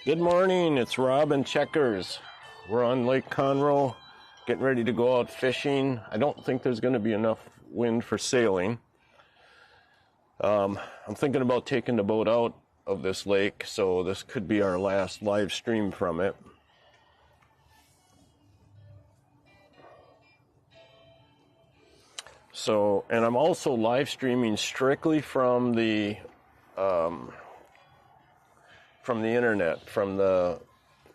Good morning, it's Rob and Checkers. We're on Lake Conroe, getting ready to go out fishing. I don't think there's going to be enough wind for sailing. I'm thinking about taking the boat out of this lake, so this could be our last live stream from it. So, and I'm also live streaming strictly from the internet, from the,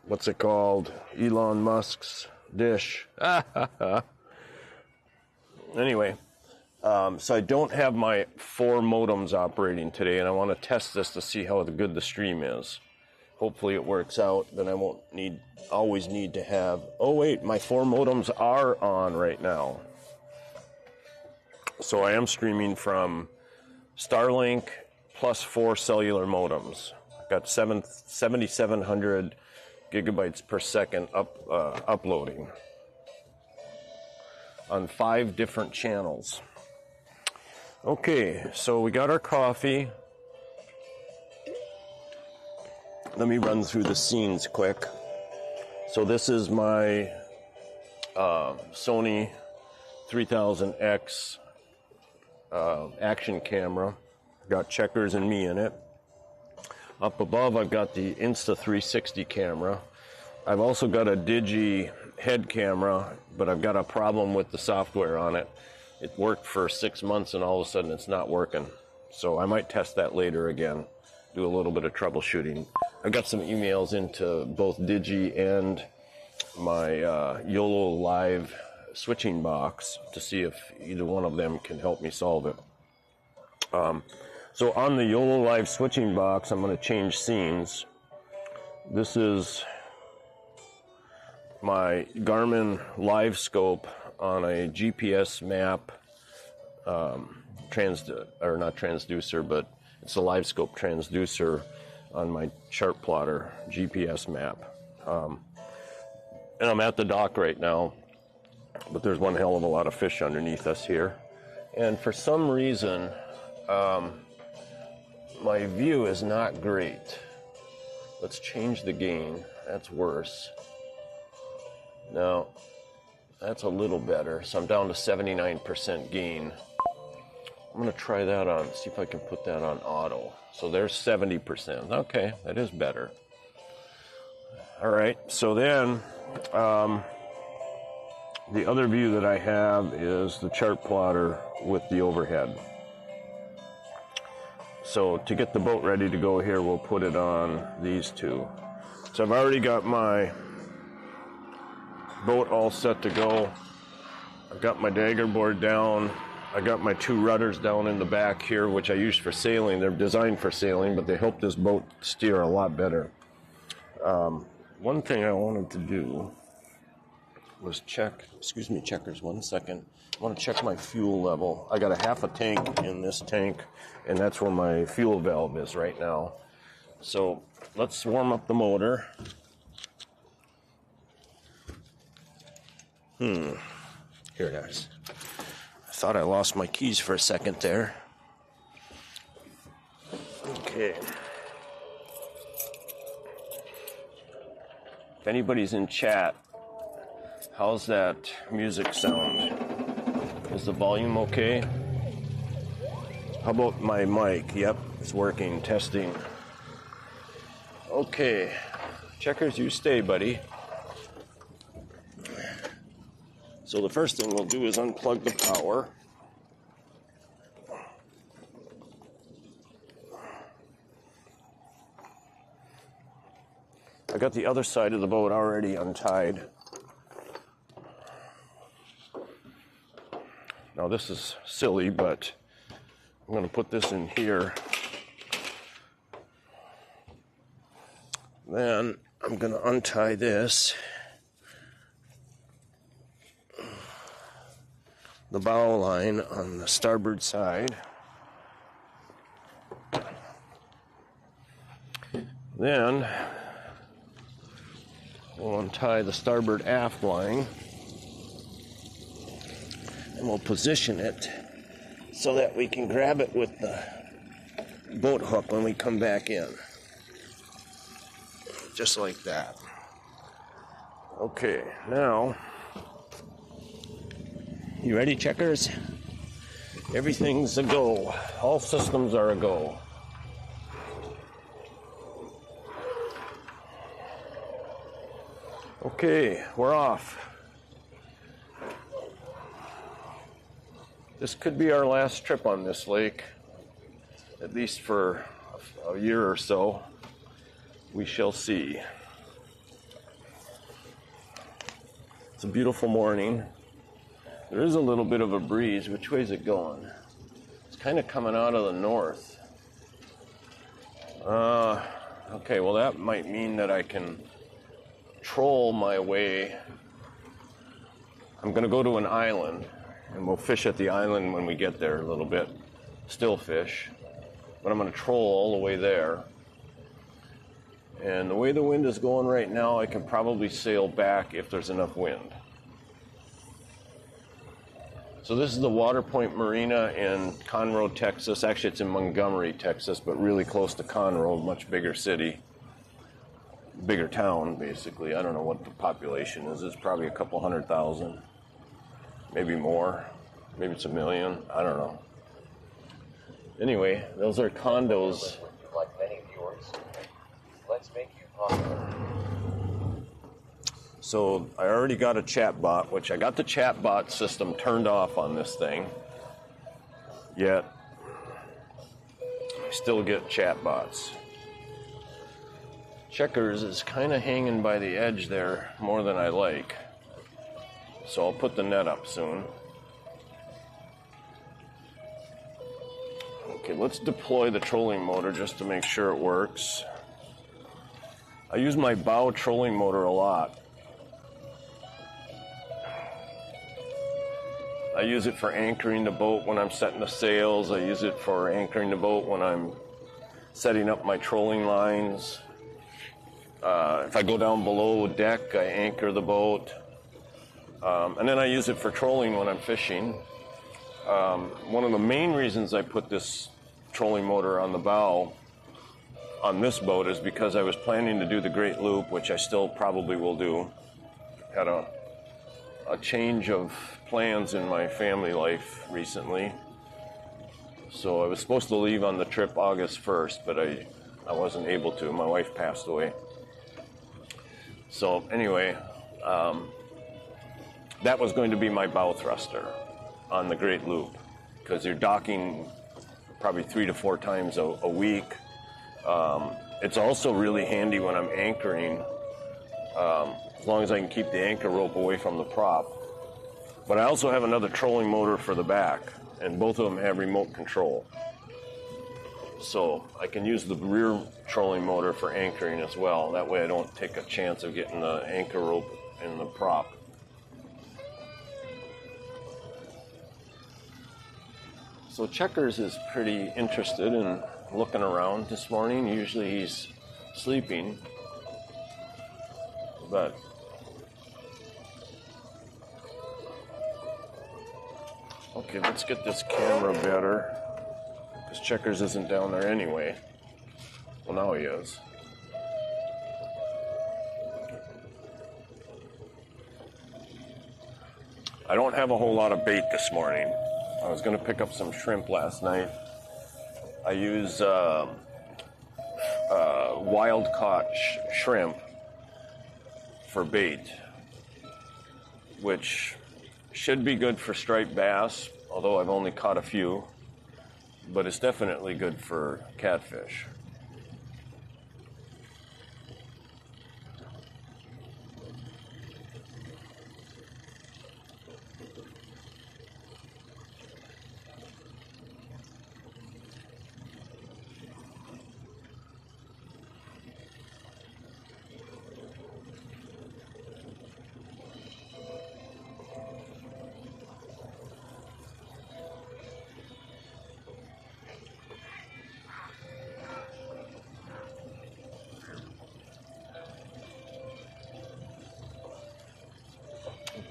what's it called, Elon Musk's dish. Anyway, so I don't have my 4 modems operating today, and I want to test this to see how good the stream is. Hopefully it works out, then I won't always need to have, oh wait, my 4 modems are on right now. So I am streaming from Starlink plus 4 cellular modems. I've got 7,700 gigabytes per second uploading on 5 different channels. Okay, so we got our coffee. Let me run through the scenes quick. So this is my Sony 3000X action camera. Got Checkers and me in it. Up above I've got the Insta360 camera. I've also got a Digi head camera, but I've got a problem with the software on it. It worked for 6 months and all of a sudden it's not working. So I might test that later again, do a little bit of troubleshooting. I got some emails into both Digi and my YOLO Live switching box to see if either one of them can help me solve it. So on the YOLO Live switching box, I'm going to change scenes. This is my Garmin Live Scope on a GPS map, not transducer, but it's a Live Scope transducer on my chart plotter GPS map. And I'm at the dock right now, but there's one hell of a lot of fish underneath us here. And for some reason, my view is not great. Let's change the gain. That's worse. Now, that's a little better. So I'm down to 79% gain. I'm going to try that on, see if I can put that on auto. So there's 70%. Okay, that is better. All right, so then the other view that I have is the chart plotter with the overhead. So to get the boat ready to go here, we'll put it on these two. So I've already got my boat all set to go. I've got my dagger board down. I got my 2 rudders down in the back here, which I use for sailing. They're designed for sailing, but they help this boat steer a lot better. One thing I wanted to do was Checkers, 1 second. I want to check my fuel level. I got a half a tank in this tank, and that's where my fuel valve is right now. So let's warm up the motor. Here it is. I thought I lost my keys for a second there. Okay. If anybody's in chat, how's that music sound? Is the volume okay? How about my mic? Yep, it's working. Testing. Okay. Checkers, you stay, buddy. So the first thing we'll do is unplug the power. I got the other side of the boat already untied. Now this is silly, but I'm going to put this in here. Then I'm going to untie this. The bow line on the starboard side. Then we'll untie the starboard aft line and we'll position it so that we can grab it with the boat hook when we come back in. just like that. Okay, now, you ready, checkers? Everything's a go. All systems are a go. Okay, we're off. This could be our last trip on this lake, at least for a year or so. We shall see. It's a beautiful morning. There is a little bit of a breeze. Which way is it going? It's kind of coming out of the north. Okay, well that might mean that I can troll my way. I'm going to go to an island, and we'll fish at the island when we get there a little bit. Still fish. But I'm going to troll all the way there. And the way the wind is going right now, I can probably sail back if there's enough wind. So this is the Water Point Marina in Conroe, Texas. Actually, it's in Montgomery, Texas, but really close to Conroe, much bigger city. Bigger town, basically. I don't know what the population is. It's probably a couple 100,000. Maybe more. Maybe it's 1 million. I don't know. Anyway, those are condos. Like many viewers, let's make you popular. So I already got a chat bot, which I got the chat bot system turned off on this thing. Yet, I still get chat bots. Checkers is kind of hanging by the edge there more than I like. So I'll put the net up soon. Okay, let's deploy the trolling motor just to make sure it works. I use my bow trolling motor a lot. I use it for anchoring the boat when I'm setting the sails. I use it for anchoring the boat when I'm setting up my trolling lines. If I go down below deck, I anchor the boat. And then I use it for trolling when I'm fishing. One of the main reasons I put this trolling motor on the bow on this boat is because I was planning to do the Great Loop, which I still probably will do. Had a change of plans in my family life recently. So I was supposed to leave on the trip August 1st, but I wasn't able to. My wife passed away. So anyway, that was going to be my bow thruster on the Great Loop, because you're docking probably 3 to 4 times a week. It's also really handy when I'm anchoring, as long as I can keep the anchor rope away from the prop. But I also have another trolling motor for the back, and both of them have remote control. So I can use the rear trolling motor for anchoring as well. That way I don't take a chance of getting the anchor rope in the prop. So Checkers is pretty interested in looking around this morning. Usually he's sleeping, but okay, let's get this camera better, because Checkers isn't down there anyway. Well, now he is. I don't have a whole lot of bait this morning. I was going to pick up some shrimp last night. I use wild-caught shrimp for bait, which should be good for striped bass, although I've only caught a few, but it's definitely good for catfish.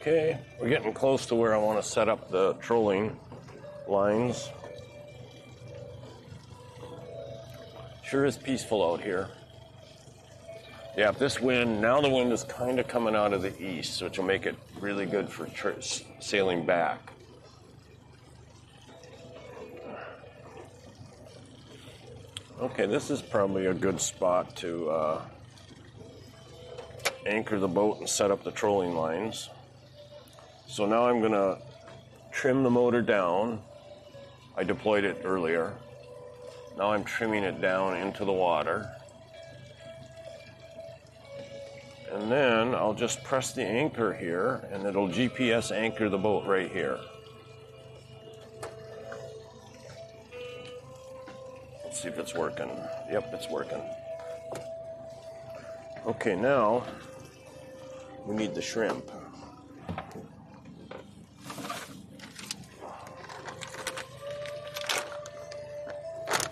Okay, we're getting close to where I want to set up the trolling lines. Sure is peaceful out here. Yeah, if this wind, now the wind is kind of coming out of the east, which will make it really good for sailing back. Okay, this is probably a good spot to anchor the boat and set up the trolling lines. So now I'm going to trim the motor down. I deployed it earlier. Now I'm trimming it down into the water. And then I'll just press the anchor here, and it'll GPS anchor the boat right here. Let's see if it's working. Yep, it's working. Okay, now we need the shrimp.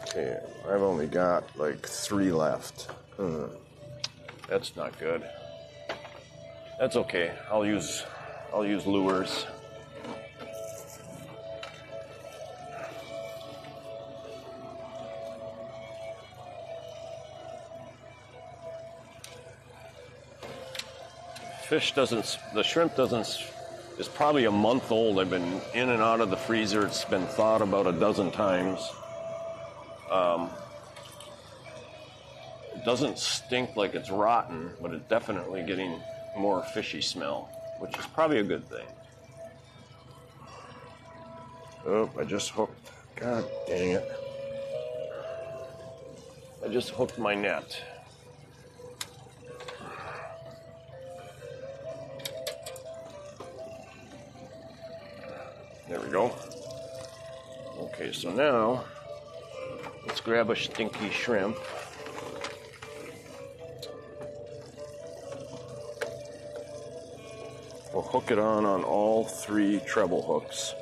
Okay, I've only got like 3 left. That's not good. That's okay. I'll use lures. The shrimp is probably a month old. I've been in and out of the freezer. It's been thawed about a dozen times. It doesn't stink like it's rotten, but it's definitely getting more fishy smell, which is probably a good thing. Oh, I just hooked. God dang it. I just hooked my net. There we go. Okay, so now let's grab a stinky shrimp. We'll hook it on all 3 treble hooks.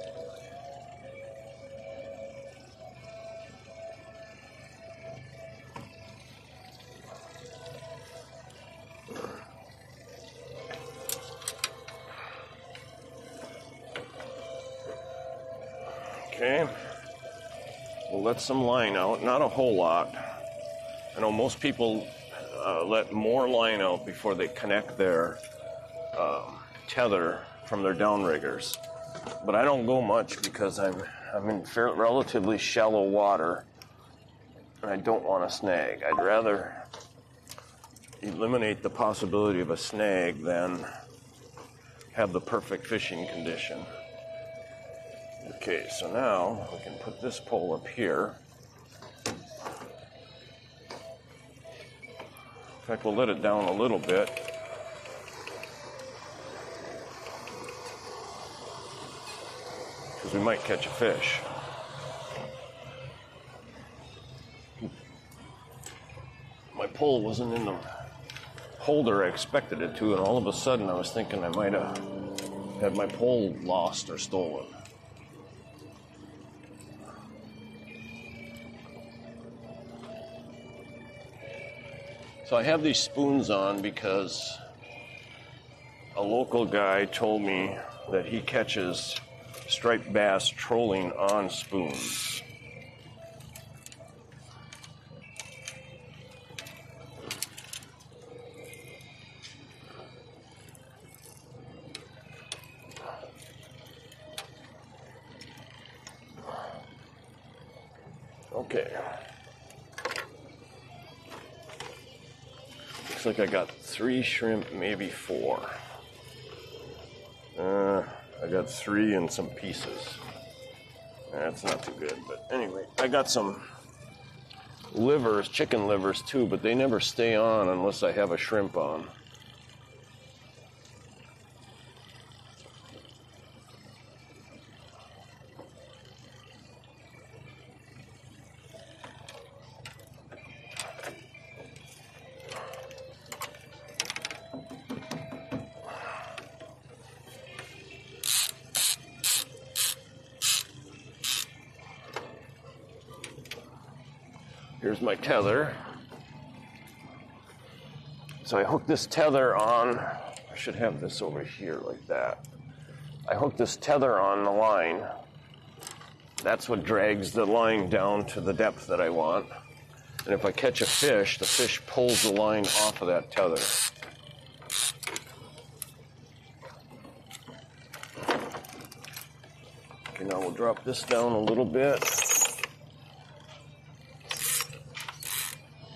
Okay, we'll let some line out, not a whole lot. I know most people let more line out before they connect their tether from their downriggers, but I don't go much because I'm in relatively shallow water and I don't want to snag. I'd rather eliminate the possibility of a snag than have the perfect fishing condition. Okay, so now we can put this pole up here. In fact, we'll let it down a little bit. Because we might catch a fish. My pole wasn't in the holder I expected it to, and all of a sudden I was thinking I might have had my pole lost or stolen. So I have these spoons on because a local guy told me that he catches striped bass trolling on spoons. Okay. Looks like I got 3 shrimp, maybe 4. I got 3 and some pieces. That's not too good, but anyway, I got some livers, chicken livers too, but they never stay on unless I have a shrimp on. Here's my tether. So I hook this tether on. I should have this over here like that. I hook this tether on the line. That's what drags the line down to the depth that I want. And if I catch a fish, the fish pulls the line off of that tether. Okay, now we'll drop this down a little bit.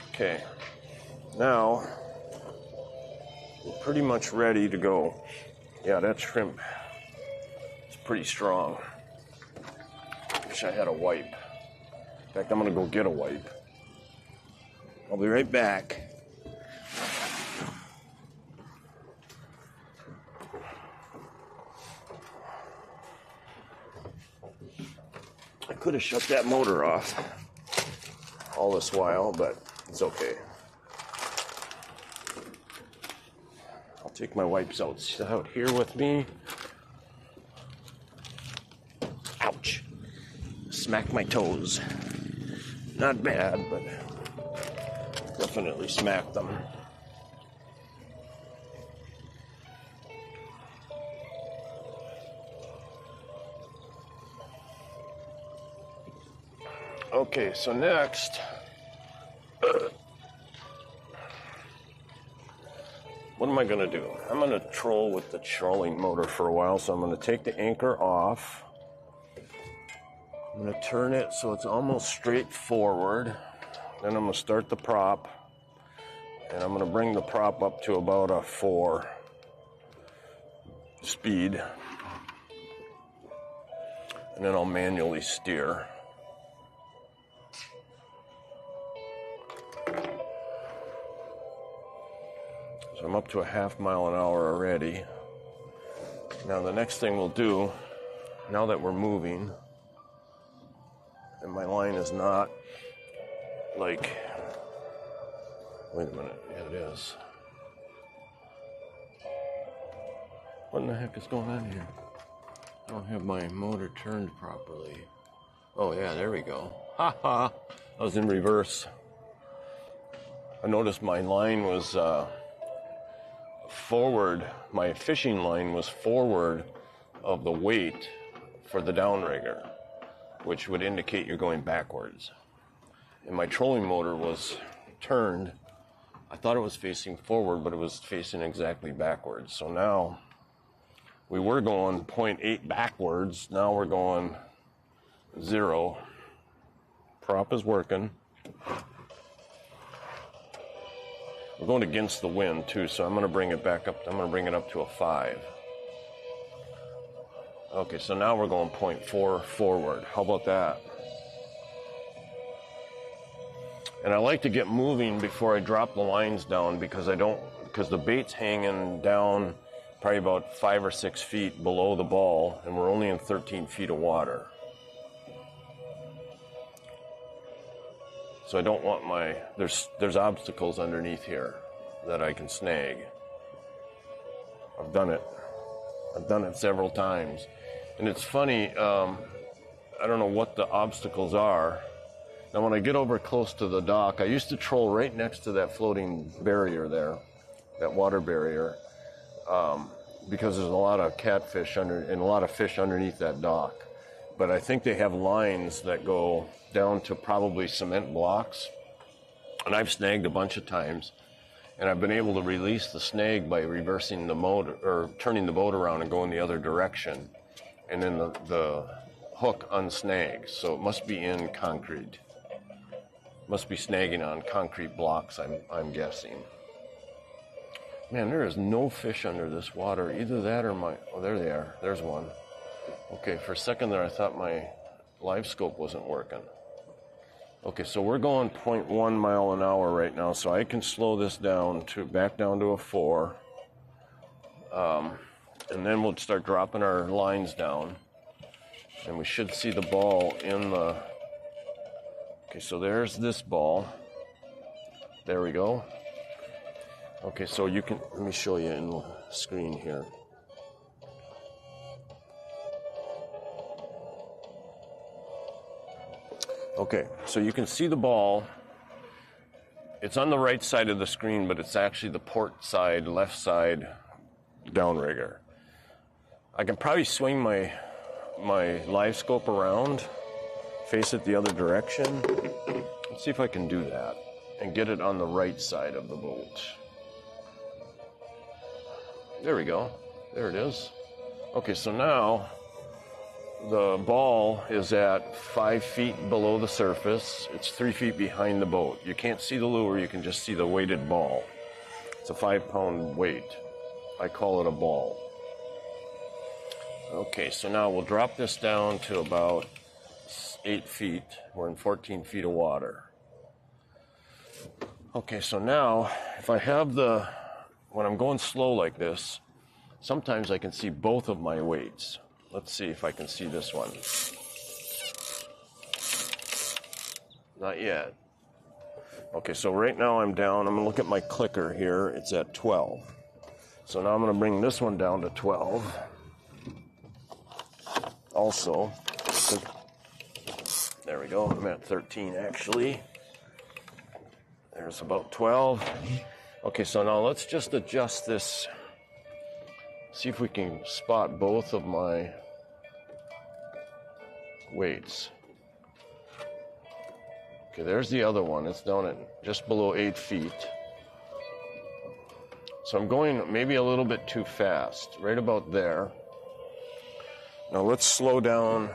Okay, now we're pretty much ready to go. Yeah, that shrimp is pretty strong. Wish I had a wipe. In fact, I'm gonna go get a wipe. I'll be right back. I could have shut that motor off all this while, but it's okay. I'll take my wipes out here with me. Ouch. Smack my toes. Not bad, but definitely smacked them. Okay, so next, what am I going to do? I'm going to troll with the trolling motor for a while, so I'm going to take the anchor off. I'm going to turn it so it's almost straight forward. Then I'm going to start the prop, and I'm going to bring the prop up to about a 4 speed. And then I'll manually steer. So I'm up to a half mile an hour already. Now the next thing we'll do, now that we're moving, and my line is not like, wait a minute, yeah it is. What in the heck is going on here? I don't have my motor turned properly. Oh yeah, there we go. Ha ha, I was in reverse. I noticed my line was forward, my fishing line was forward of the weight for the downrigger, which would indicate you're going backwards. And my trolling motor was turned. I thought it was facing forward, but it was facing exactly backwards. So now we were going 0.8 backwards. Now we're going 0. Prop is working. We're going against the wind too, so I'm going to bring it back up. I'm going to bring it up to a 5. Okay, so now we're going 0.4 forward. How about that? And I like to get moving before I drop the lines down because the bait's hanging down probably about 5 or 6 feet below the ball, and we're only in 13 feet of water. So I don't want there's obstacles underneath here that I can snag. I've done it several times. And it's funny, I don't know what the obstacles are. Now when I get over close to the dock, I used to troll right next to that floating barrier there, that water barrier, because there's a lot of catfish and a lot of fish underneath that dock. But I think they have lines that go down to probably cement blocks. And I've snagged a bunch of times. And I've been able to release the snag by reversing the motor, or turning the boat around and going the other direction. And then the hook unsnags. So it must be in concrete. Must be snagging on concrete blocks, I'm guessing. Man, there is no fish under this water. Either that or oh, there they are. There's one. Okay, for a second there I thought my live scope wasn't working. Okay, so we're going 0.1 mile an hour right now, so I can slow this down back down to a 4. And then we'll start dropping our lines down. And we should see the ball in the... Okay, so there's this ball. There we go. Okay, so you can... Let me show you in the screen here. Okay, so you can see the ball. It's on the right side of the screen, but it's actually the port side, left side downrigger. I can probably swing my live scope around, face it the other direction, Let's see if I can do that and get it on the right side of the boat. There we go. There it is. Okay, so now the ball is at 5 feet below the surface. It's 3 feet behind the boat. You can't see the lure, you can just see the weighted ball. It's a 5-pound weight. I call it a ball. Okay, so now we'll drop this down to about 8 feet. We're in 14 feet of water. Okay, so now if I have when I'm going slow like this, sometimes I can see both of my weights. Let's see if I can see this one. Not yet. Okay, so right now I'm down. I'm going to look at my clicker here. It's at 12. So now I'm going to bring this one down to 12. Also, there we go. I'm at 13 actually. There's about 12. Okay, so now let's just adjust this. See if we can spot both of my weights. Okay, there's the other one. It's down at just below 8 feet. So I'm going maybe a little bit too fast, right about there. Now let's slow down.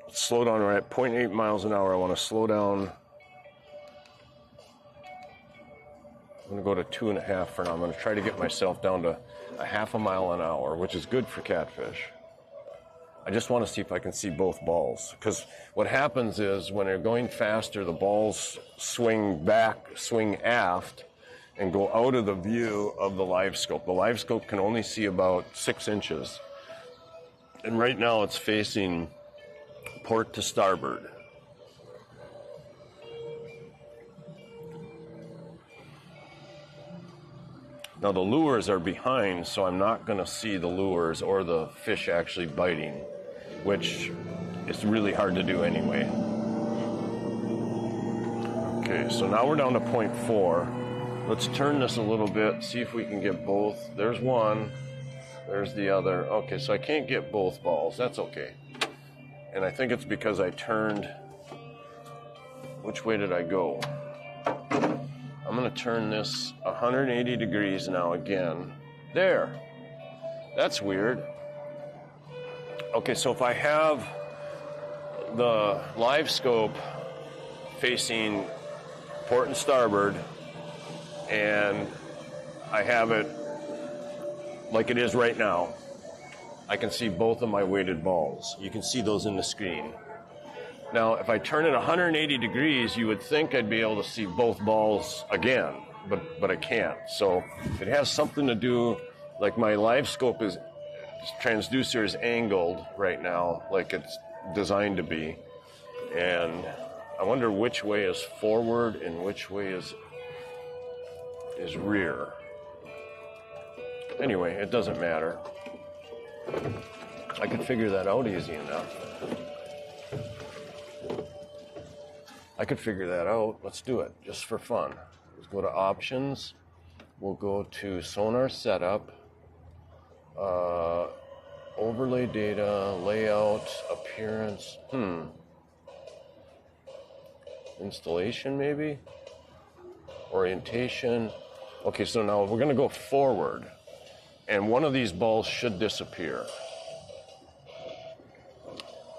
Let's slow down. We're at 0.8 miles an hour. I want to slow down. I'm going to go to 2.5 for now. I'm going to try to get myself down to a 0.5 mile an hour, which is good for catfish. I just want to see if I can see both balls. Because what happens is when they're going faster, the balls swing back, swing aft, and go out of the view of the live scope. The live scope can only see about 6 inches. And right now it's facing port to starboard. Now the lures are behind, so I'm not going to see the lures or the fish actually biting, which is really hard to do anyway. Okay, so now we're down to 0.4. Let's turn this a little bit, see if we can get both. There's one, there's the other. Okay, so I can't get both balls. That's okay. And I think it's because I turned. Which way did I go? I'm going to turn this 180 degrees now again. There. That's weird. Okay, so if I have the live scope facing port and starboard, and I have it like it is right now, I can see both of my weighted balls. You can see those in the screen. Now, if I turn it 180 degrees, you would think I'd be able to see both balls again, but I can't. So it has something to do, like my live scope transducer is angled right now, like it's designed to be. And I wonder which way is forward and which way is rear. Anyway, it doesn't matter. I could figure that out easy enough. I could figure that out. Let's do it, just for fun. Let's go to options. We'll go to sonar setup, overlay data, layout, appearance, installation maybe? Orientation. Okay, so now we're gonna go forward, and one of these balls should disappear.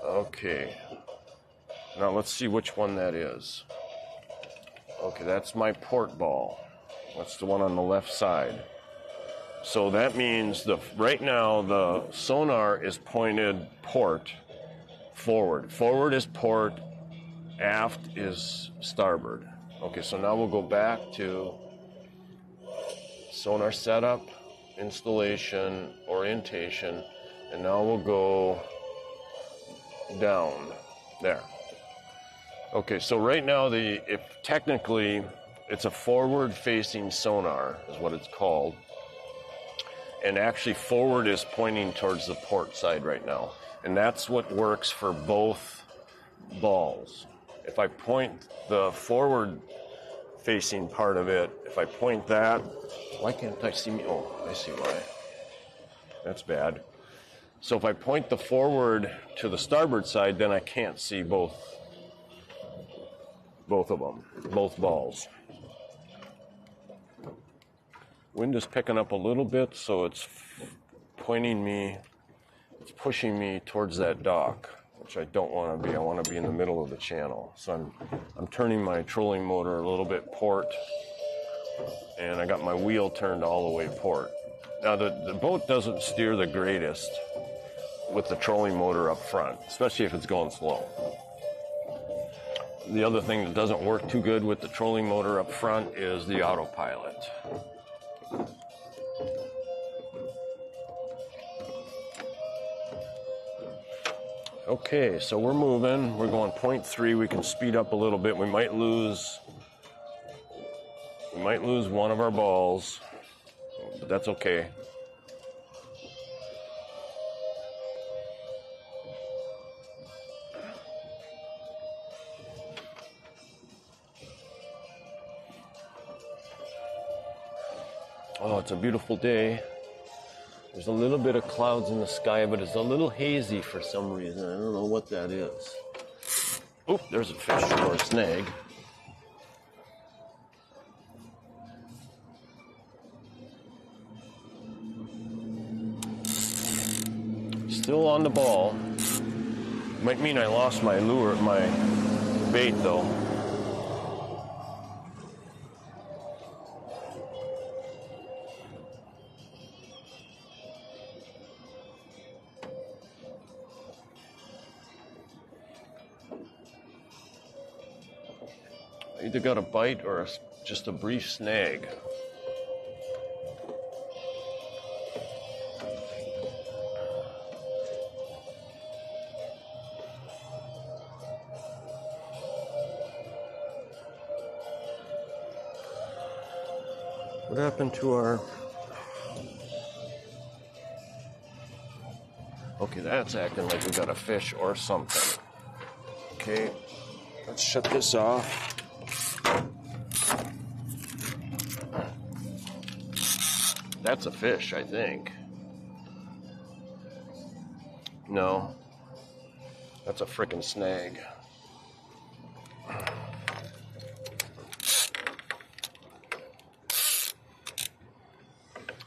Okay. Now let's see which one that is. Okay, that's my port ball. That's the one on the left side. So that means right now the sonar is pointed port forward. Forward is port, aft is starboard. Okay, so now we'll go back to sonar setup, installation, orientation, and now we'll go down there. Okay, so right now if technically it's a forward-facing sonar is what it's called, and actually forward is pointing towards the port side right now, and that's what works for both balls. If I point the forward-facing part of it, if I point that, why can't I see me? Oh, I see why. That's bad. So if I point the forward to the starboard side, then I can't see both both of them, both balls. Wind is picking up a little bit, so it's pointing me, it's pushing me towards that dock, which I don't want to be. I want to be in the middle of the channel. So I'm turning my trolling motor a little bit port, and I got my wheel turned all the way port. Now the boat doesn't steer the greatest with the trolling motor up front, especially if it's going slow. The other thing that doesn't work too good with the trolling motor up front is the autopilot. Okay, so we're moving. We're going 0.3. We can speed up a little bit. We might lose one of our balls, but that's okay. Oh, it's a beautiful day. There's a little bit of clouds in the sky, but it's a little hazy for some reason. I don't know what that is. Oop, there's a fish or a snag. Still on the ball. Might mean I lost my lure, my bait though. Either got a bite or just a brief snag. What happened to our... Okay, that's acting like we got a fish or something. Okay, let's shut this off. That's a fish, I think. No, that's a frickin' snag.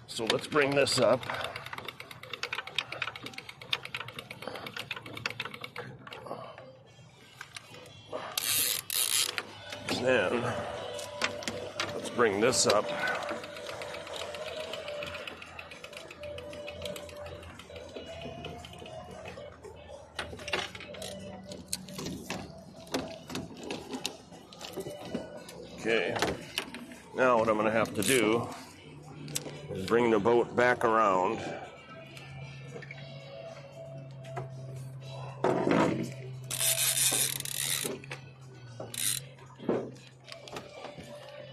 So let's bring this up. Then let's bring this up. Okay, now what I'm going to have to do is bring the boat back around.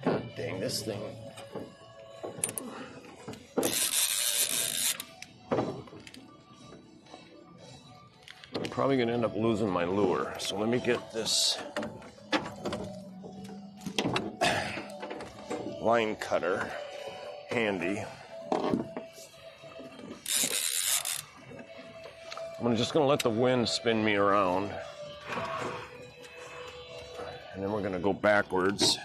God dang this thing. I'm probably going to end up losing my lure, so let me get this line cutter handy. I'm just going to let the wind spin me around, and then we're going to go backwards.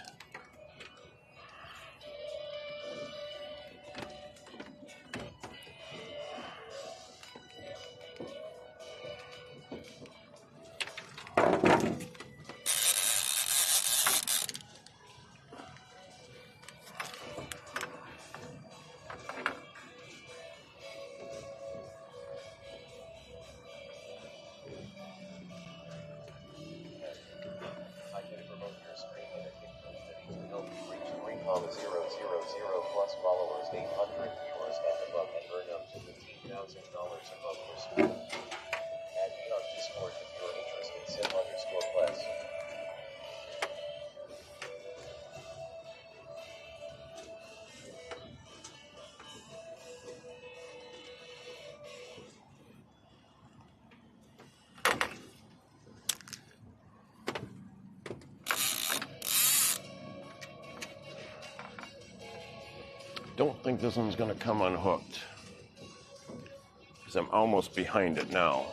plus followers, 800 viewers and above, and earn up to $15,000 above your screen. Add me on Discord if you're interested. Sim_Quest. Don't think this one's going to come unhooked, because I'm almost behind it now.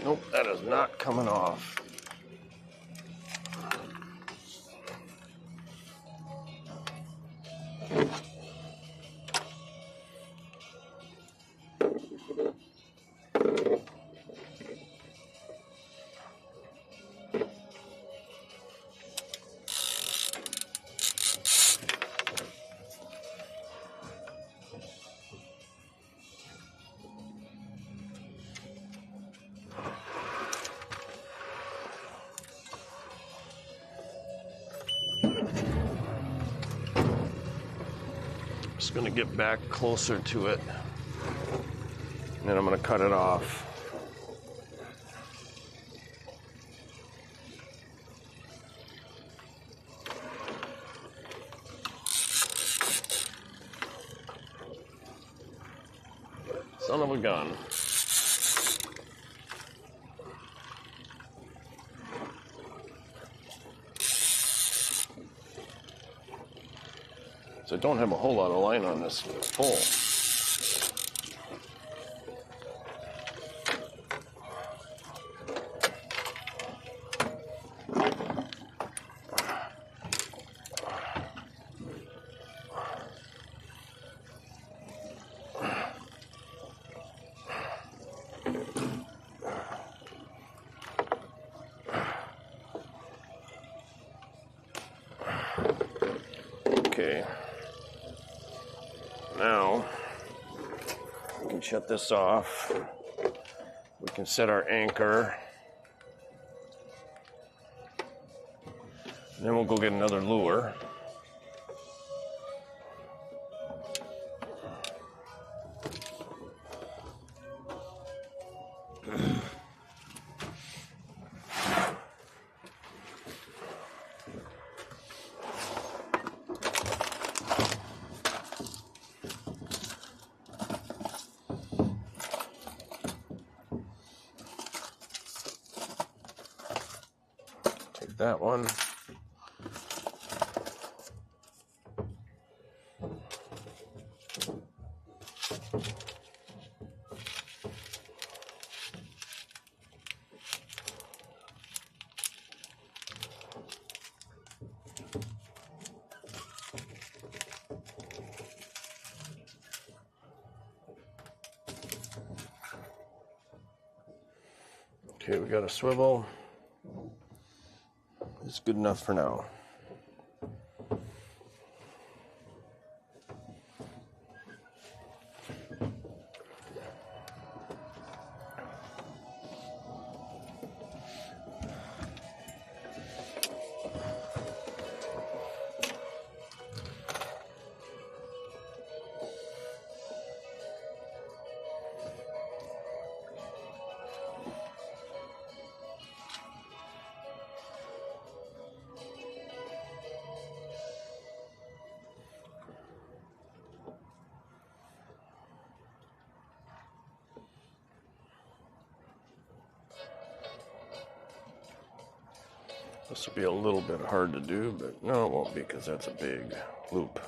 Nope, that is not coming off. Just going to get back closer to it, and then I'm going to cut it off. Son of a gun. So I don't have a whole lot of line on this pole. Okay. Now, we can shut this off. We can set our anchor. And then we'll go get another lure. Take that one. Okay, we got a swivel. It's good enough for now. This will be a little bit hard to do, but no, it won't be because that's a big loop.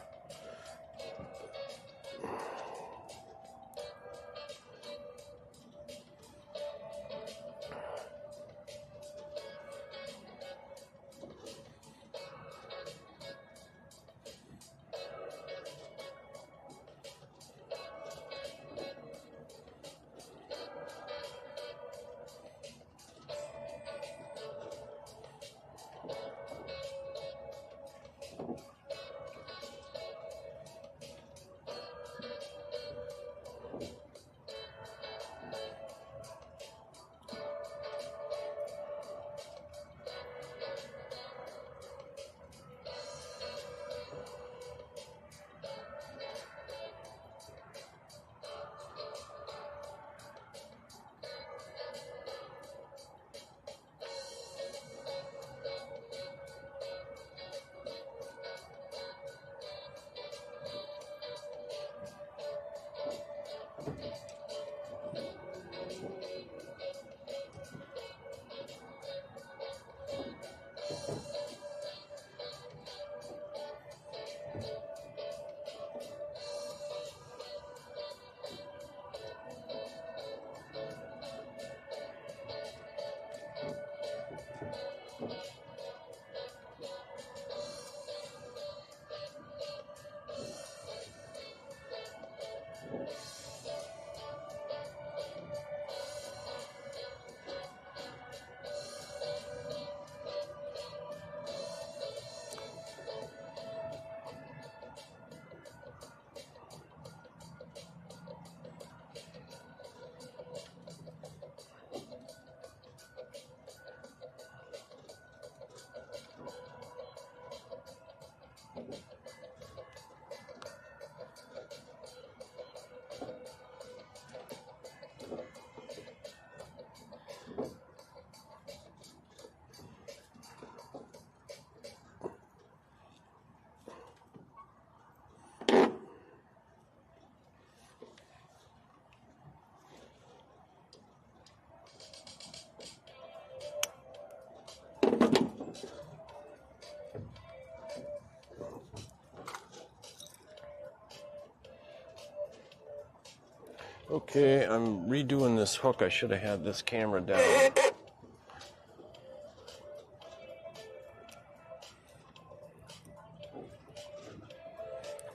Okay, I'm redoing this hook. I should have had this camera down.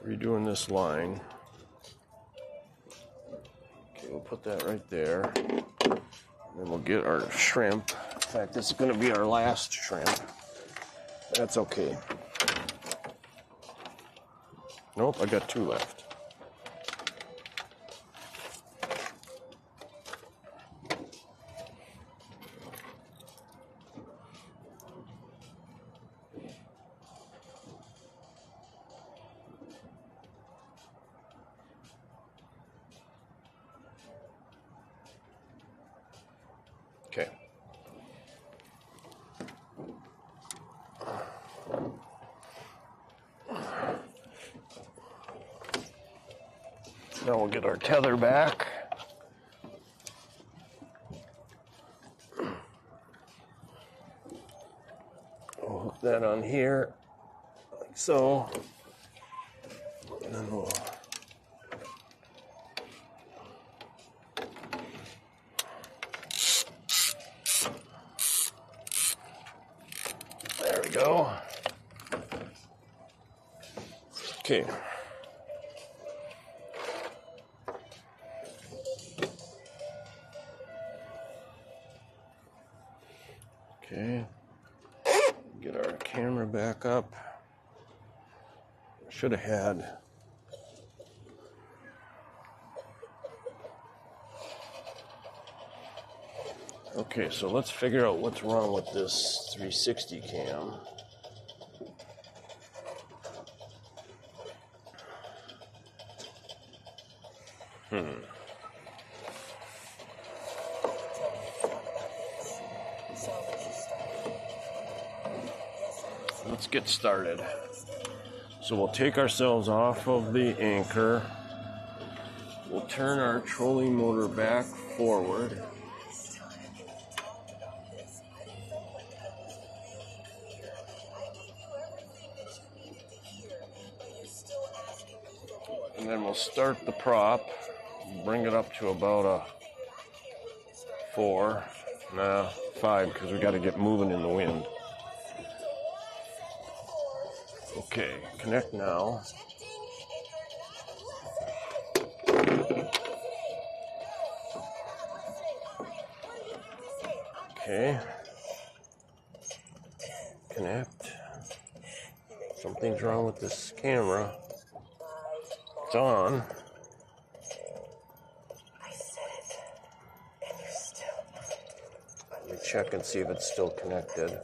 Redoing this line. Okay, we'll put that right there. Then we'll get our shrimp. In fact, this is going to be our last shrimp. That's okay. Nope, I got 2 left. Okay. Now we'll get our tether back. We'll hook that on here, like so. And then we'll there we go. Okay. Okay, get our camera back up. Should have had. Okay, so let's figure out what's wrong with this 360 cam. Let's get started. So we'll take ourselves off of the anchor. We'll turn our trolling motor back forward. And then we'll start the prop, bring it up to about a 4, 5, because we got to get moving in the wind. Okay, connect now. Okay. Connect. Something's wrong with this camera. It's on. Let me check and see if it's still connected.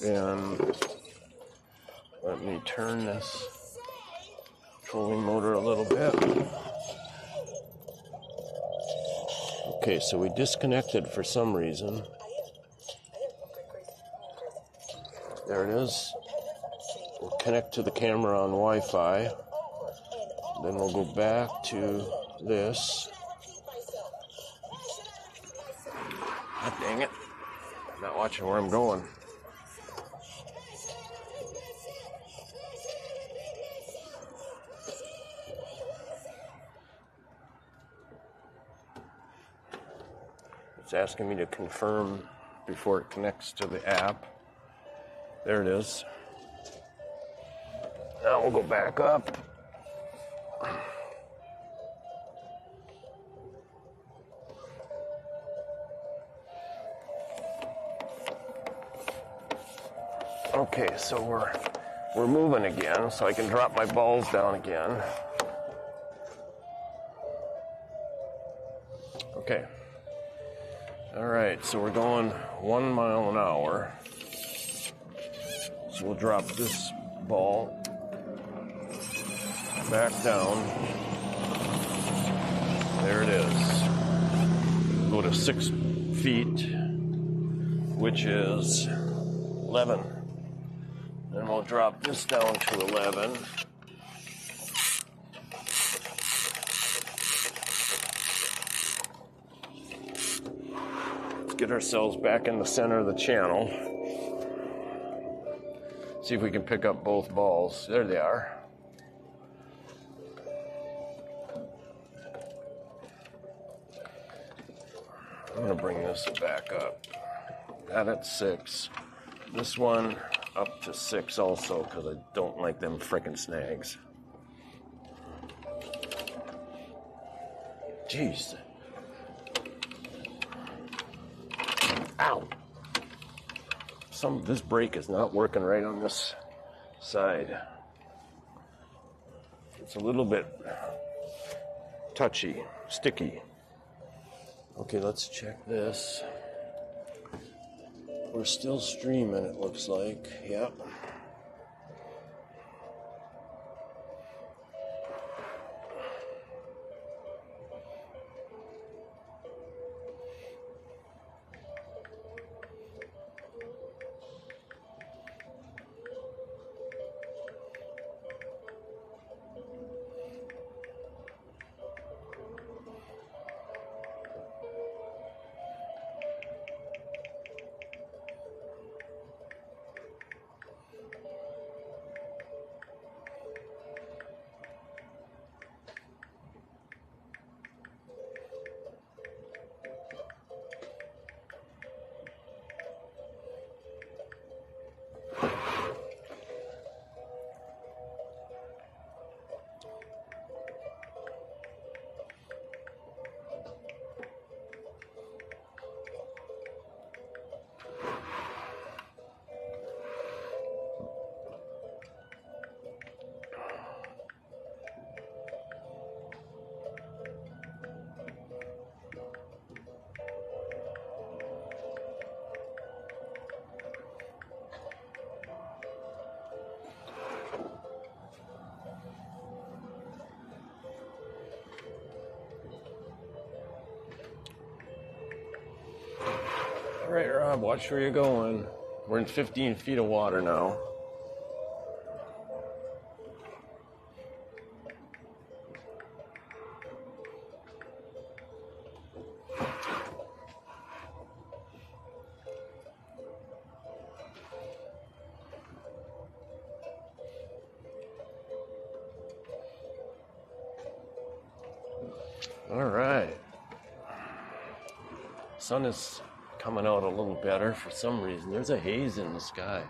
And let me turn this trolling motor a little bit. Okay, so we disconnected for some reason. There it is. We'll connect to the camera on Wi-Fi. Then we'll go back to this. God dang it. I'm not watching where I'm going. It's asking me to confirm before it connects to the app. There it is. Now we'll go back up. Okay, so we're moving again, so I can drop my balls down again. Okay. All right, so we're going 1 mile an hour. So we'll drop this ball back down. There it is. Go to 6 feet, which is 11. Then we'll drop this down to 11. Let's get ourselves back in the center of the channel. See if we can pick up both balls. There they are. I'm going to bring this back up. That at 6. This one up to 6 also, because I don't like them frickin' snags. Jeez. Ow. This brake is not working right on this side. It's a little bit touchy, sticky. Okay, let's check this. We're still streaming, it looks like. Yep. All right, Rob, watch where you're going. We're in 15 feet of water now. All right. Sun is coming out a little better for some reason. There's a haze in the sky.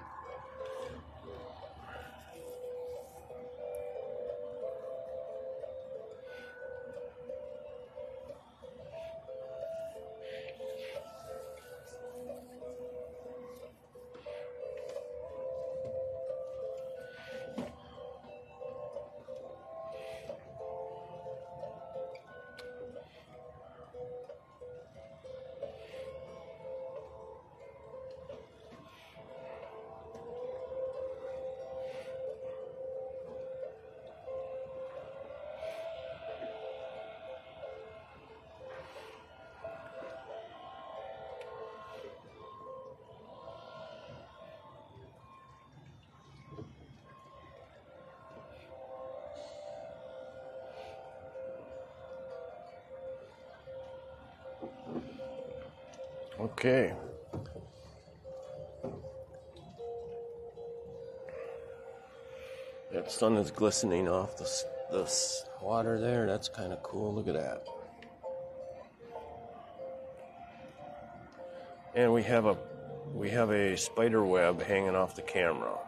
Okay. That sun is glistening off the water there. That's kind of cool. Look at that. And we have a spider web hanging off the camera.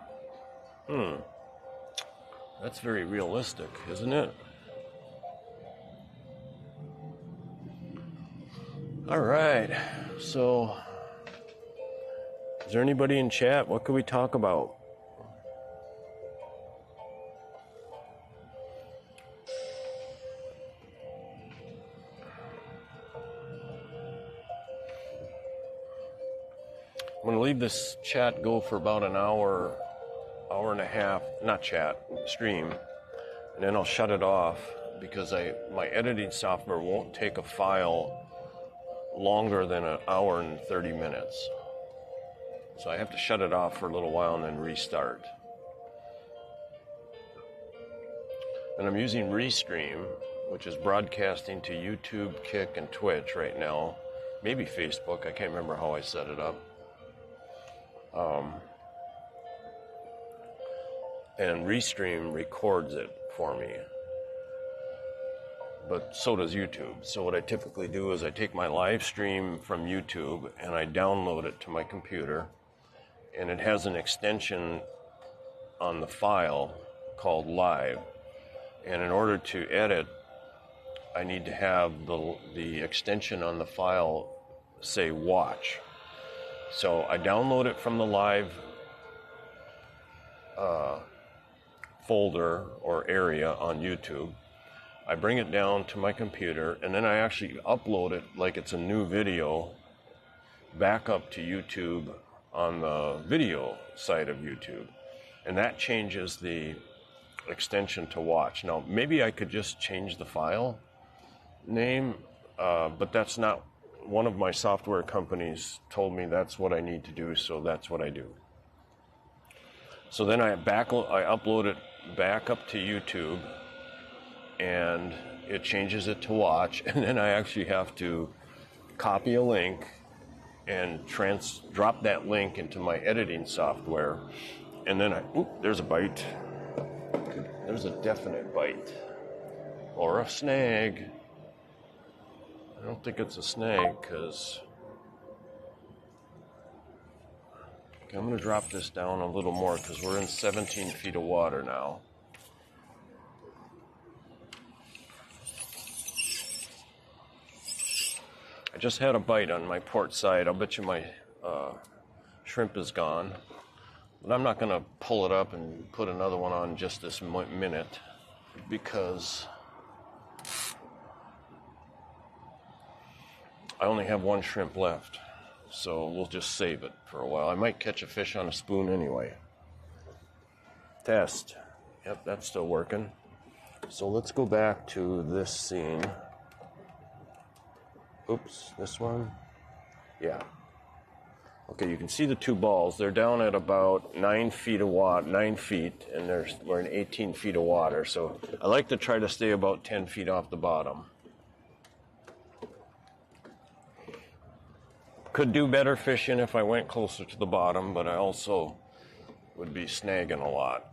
That's very realistic, isn't it? All right. So, is there anybody in chat? What could we talk about? I'm going to leave this chat go for about an hour and a half, not chat, stream, and then I'll shut it off because my editing software won't take a file longer than an hour and 30 minutes. So I have to shut it off for a little while and then restart. And I'm using Restream, which is broadcasting to YouTube, Kick, and Twitch right now. Maybe Facebook, I can't remember how I set it up. and Restream records it for me. But so does YouTube. So what I typically do is I take my live stream from YouTube and I download it to my computer, and it has an extension on the file called Live. And in order to edit, I need to have the extension on the file say Watch. So I download it from the Live folder or area on YouTube. I bring it down to my computer, and then I actually upload it like it's a new video back up to YouTube on the video side of YouTube. And that changes the extension to Watch. Now, maybe I could just change the file name, but that's not, one of my software companies told me that's what I need to do, so that's what I do. So then I upload it back up to YouTube, and it changes it to Watch, and then I actually have to copy a link and drop that link into my editing software, and then there's a bite. There's a definite bite. Or a snag. I don't think it's a snag, because I'm going to drop this down a little more because we're in 17 feet of water now. I just had a bite on my port side. I'll bet you my shrimp is gone. But I'm not going to pull it up and put another one on just this minute, because I only have one shrimp left. So we'll just save it for a while. I might catch a fish on a spoon anyway. Test. Yep, that's still working. So let's go back to this scene. Oops, this one? Yeah. Okay, you can see the two balls. They're down at about 9 feet of water, 9 feet, and we're in 18 feet of water. So I like to try to stay about 10 feet off the bottom. Could do better fishing if I went closer to the bottom, but I also would be snagging a lot.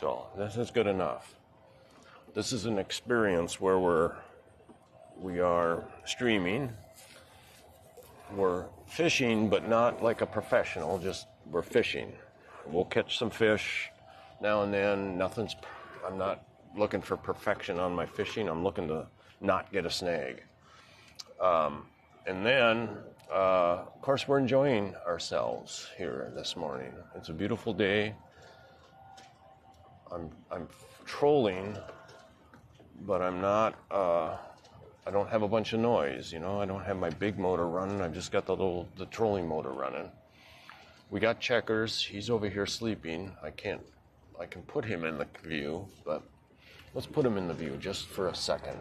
So this is good enough. This is an experience where we are streaming. We're fishing, but not like a professional, just we're fishing. We'll catch some fish now and then. I'm not looking for perfection on my fishing. I'm looking to not get a snag. And then, of course, we're enjoying ourselves here this morning. It's a beautiful day. I'm trolling, but I'm not, I don't have a bunch of noise, you know. I don't have my big motor running. I've just got the trolling motor running. We got Checkers. He's over here sleeping. I can put him in the view, but let's put him in the view just for a second.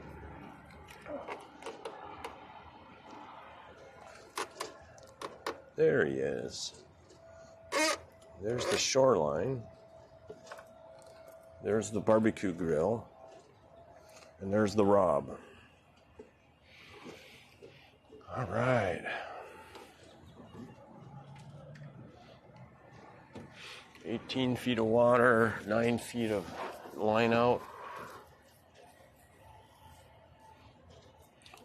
There he is. There's the shoreline. There's the barbecue grill. And there's the Rob. All right. 18 feet of water, 9 feet of line out.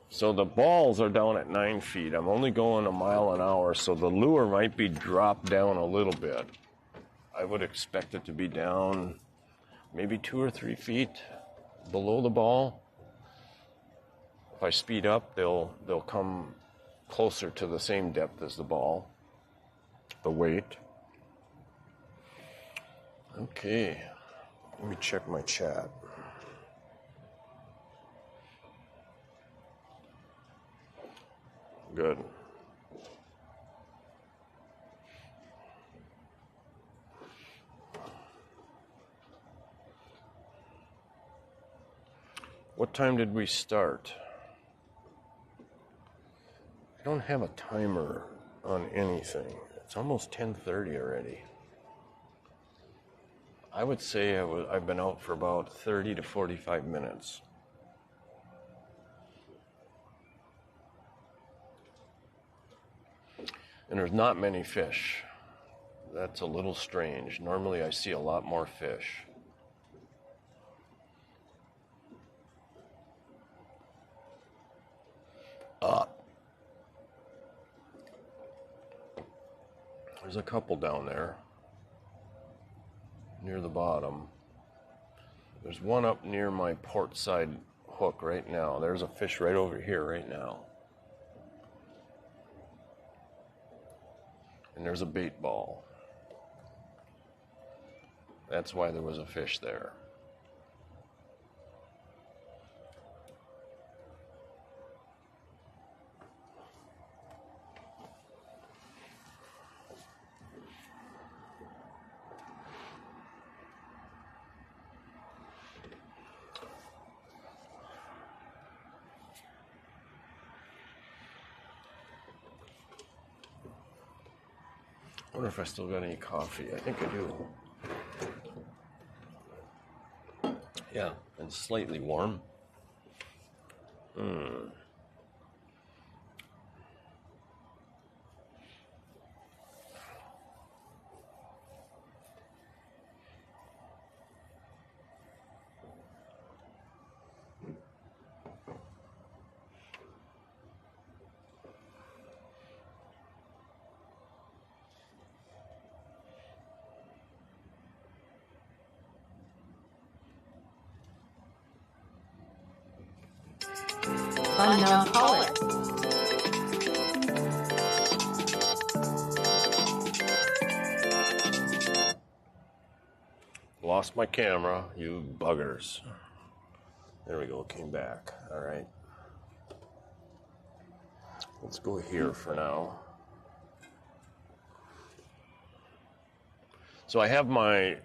So the balls are down at 9 feet. I'm only going a mile an hour, so the lure might be dropped down a little bit. I would expect it to be down maybe 2 or 3 feet below the ball. If I speed up, they'll come closer to the same depth as the ball, the weight. Okay, let me check my chat. Good. What time did we start? I don't have a timer on anything. It's almost 10:30 already. I would say I've been out for about 30 to 45 minutes. And there's not many fish. That's a little strange. Normally I see a lot more fish. There's a couple down there near the bottom. There's one up near my port side hook right now. There's a fish right over here right now. And there's a bait ball. That's why there was a fish there. I wonder if I still got any coffee. I think I do. Yeah, and slightly warm. Unknown caller. Lost my camera, you buggers. There we go, came back. All right. Let's go here for now. So I have my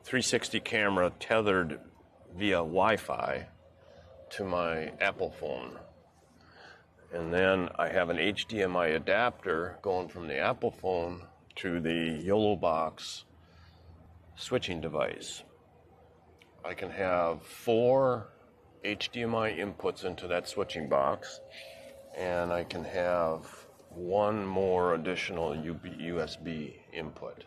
360 camera tethered via Wi-Fi to my Apple phone. And then I have an HDMI adapter going from the Apple phone to the YOLO box switching device. I can have 4 HDMI inputs into that switching box, and I can have 1 more additional USB input.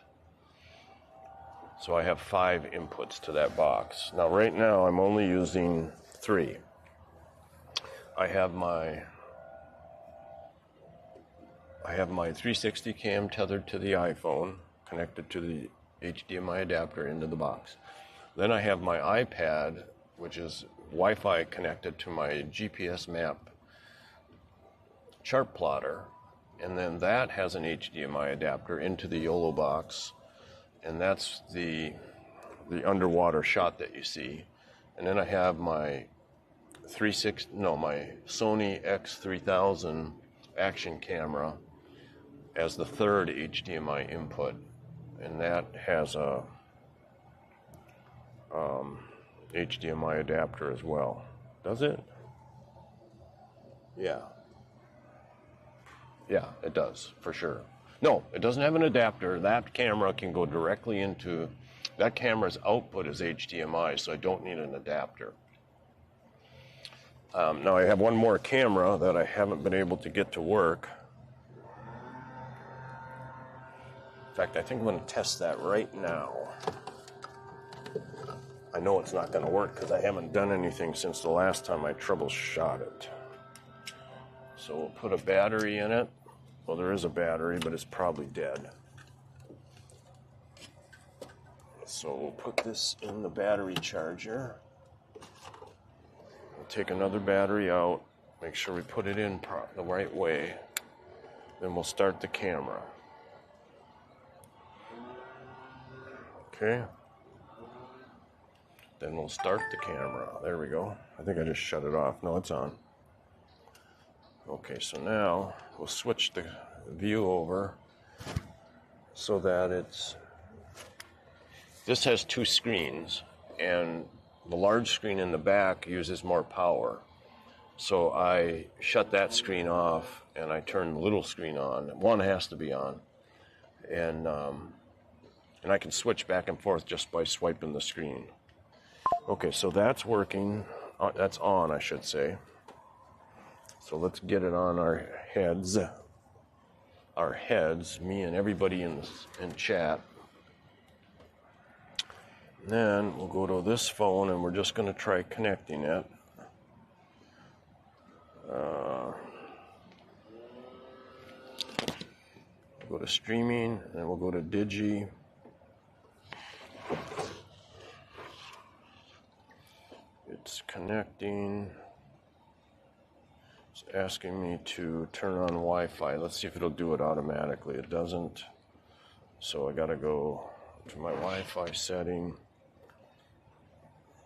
So I have 5 inputs to that box. Now right now I'm only using 3. I have my 360 cam tethered to the iPhone, connected to the HDMI adapter into the box. Then I have my iPad, which is Wi-Fi connected to my GPS map chart plotter, and then that has an HDMI adapter into the YOLO box, and that's the underwater shot that you see. And then I have my my Sony X3000 action camera as the third HDMI input, and that has a HDMI adapter as well. Does it? Yeah, it does, for sure. No, it doesn't have an adapter. That camera can go directly into, that camera's output is HDMI, so I don't need an adapter. Now I have one more camera that I haven't been able to get to work. In fact, I think I'm going to test that right now. I know it's not going to work because I haven't done anything since the last time I troubleshot it. So we'll put a battery in it. Well, there is a battery, but it's probably dead. So we'll put this in the battery charger. We'll take another battery out, make sure we put it in the right way. Then we'll start the camera. Okay. Then we'll start the camera. There we go. I think I just shut it off. No, it's on. Okay, so now we'll switch the view over so that this has 2 screens, and the large screen in the back uses more power. So I shut that screen off and I turn the little screen on. One has to be on. And I can switch back and forth just by swiping the screen. Okay, so that's working. That's on, I should say. So let's get it on our heads. our heads, me and everybody in chat. And then we'll go to this phone and we're just going to try connecting it. Go to streaming, and then we'll go to Digi. It's connecting. It's asking me to turn on Wi-Fi. Let's see if it'll do it automatically. It doesn't. So I gotta go to my Wi-Fi setting.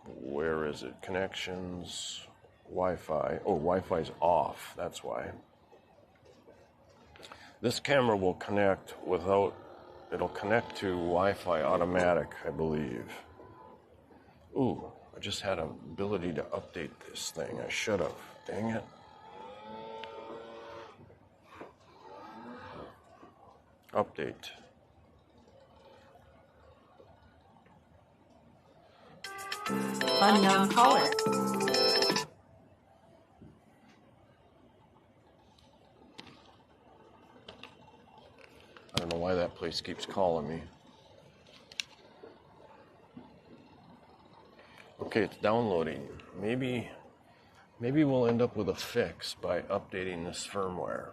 Where is it? Connections, Wi-Fi. Oh, Wi-Fi's off. That's why. This camera will connect without, it'll connect to Wi-Fi automatic, I believe. Ooh, I just had an ability to update this thing. I should have. Dang it. Update. Unknown caller. I don't know why that place keeps calling me. Okay, it's downloading. Maybe we'll end up with a fix by updating this firmware.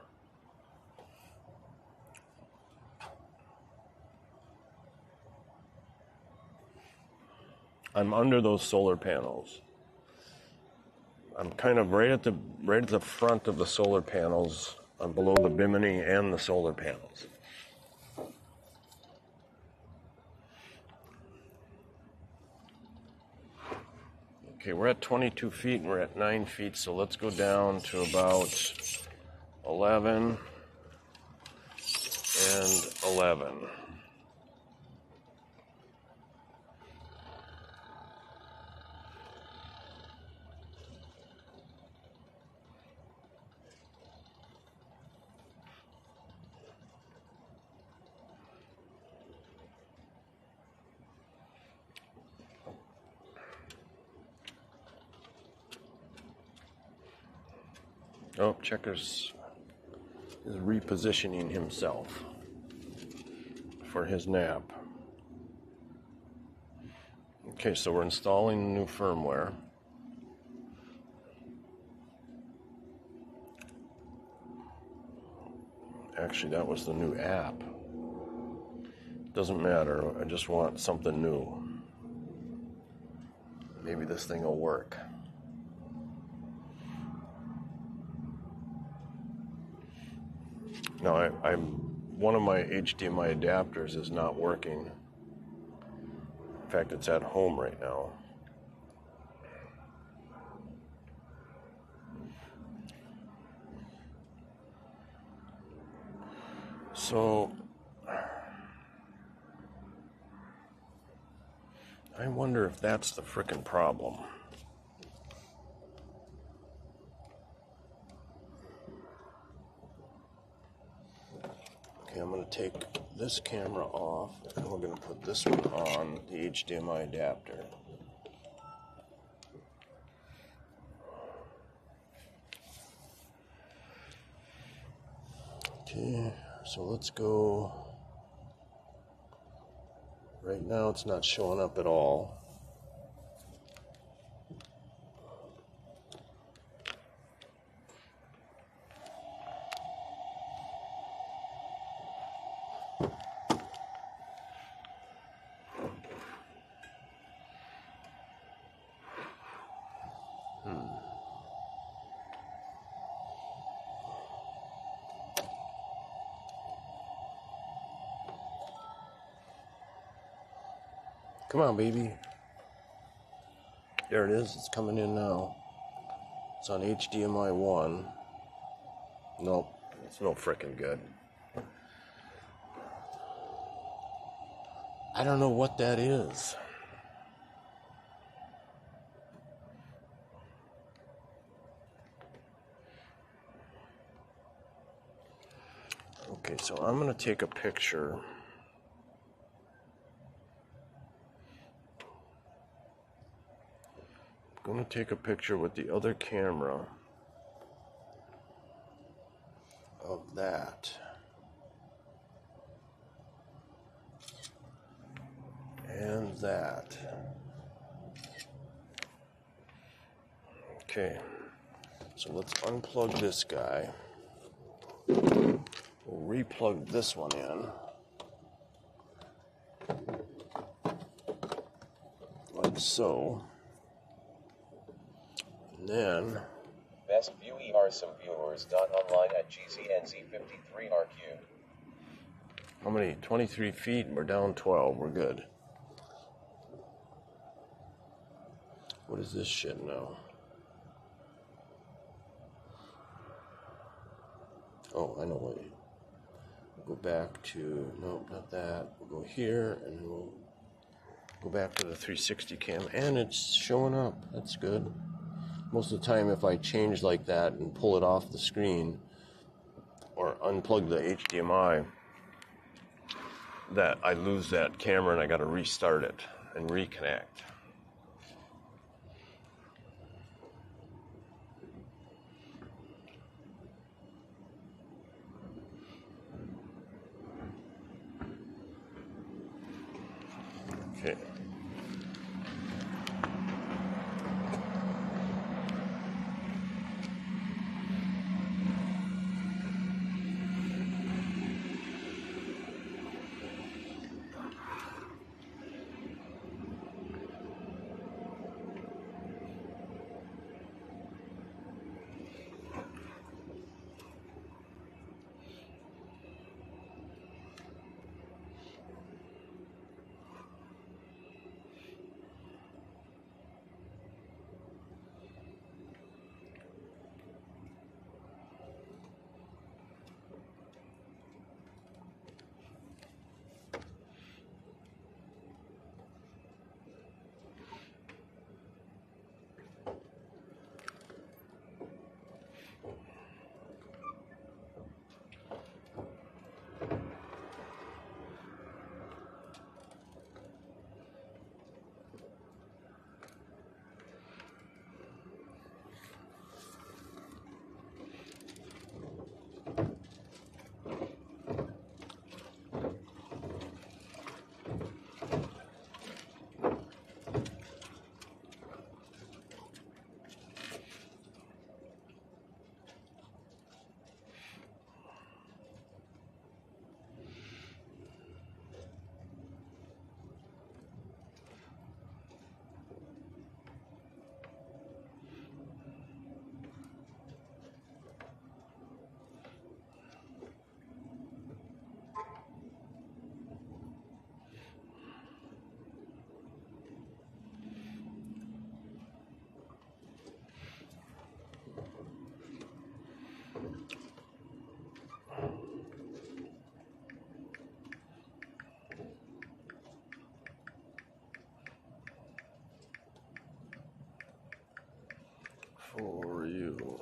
I'm under those solar panels. I'm kind of right at the front of the solar panels. I'm below the bimini and the solar panels. Okay, we're at 22 feet and we're at 9 feet, so let's go down to about 11 and 11. Oh, Checkers is repositioning himself for his nap. Okay, so we're installing the new firmware. Actually, that was the new app. Doesn't matter, I just want something new. Maybe this thing will work. No, I'm one of my HDMI adapters is not working. In fact, it's at home right now. So I wonder if that's the frickin' problem. Okay, I'm going to take this camera off, and we're going to put this one on the HDMI adapter. Okay, so let's go. Right now it's not showing up at all. Come on, baby. There it is. It's coming in now. It's on HDMI 1. Nope. It's no frickin' good. I don't know what that is. Okay, so I'm going to take a picture. I'm going to take a picture with the other camera of that. and that. Okay, so let's unplug this guy. We'll re-plug this one in. Like so. And then Best view ER some viewers. Online at GZNZ53RQ. how many? 23 feet. We're down 12. We're good. What is this shit now? Oh, I know what. We'll go back to, nope, not that. We'll go here, and then we'll go back to the 360 cam, and it's showing up. That's good. Most of the time, if I change like that and pull it off the screen or unplug the HDMI, that I lose that camera and I got to restart it and reconnect. Okay. For you.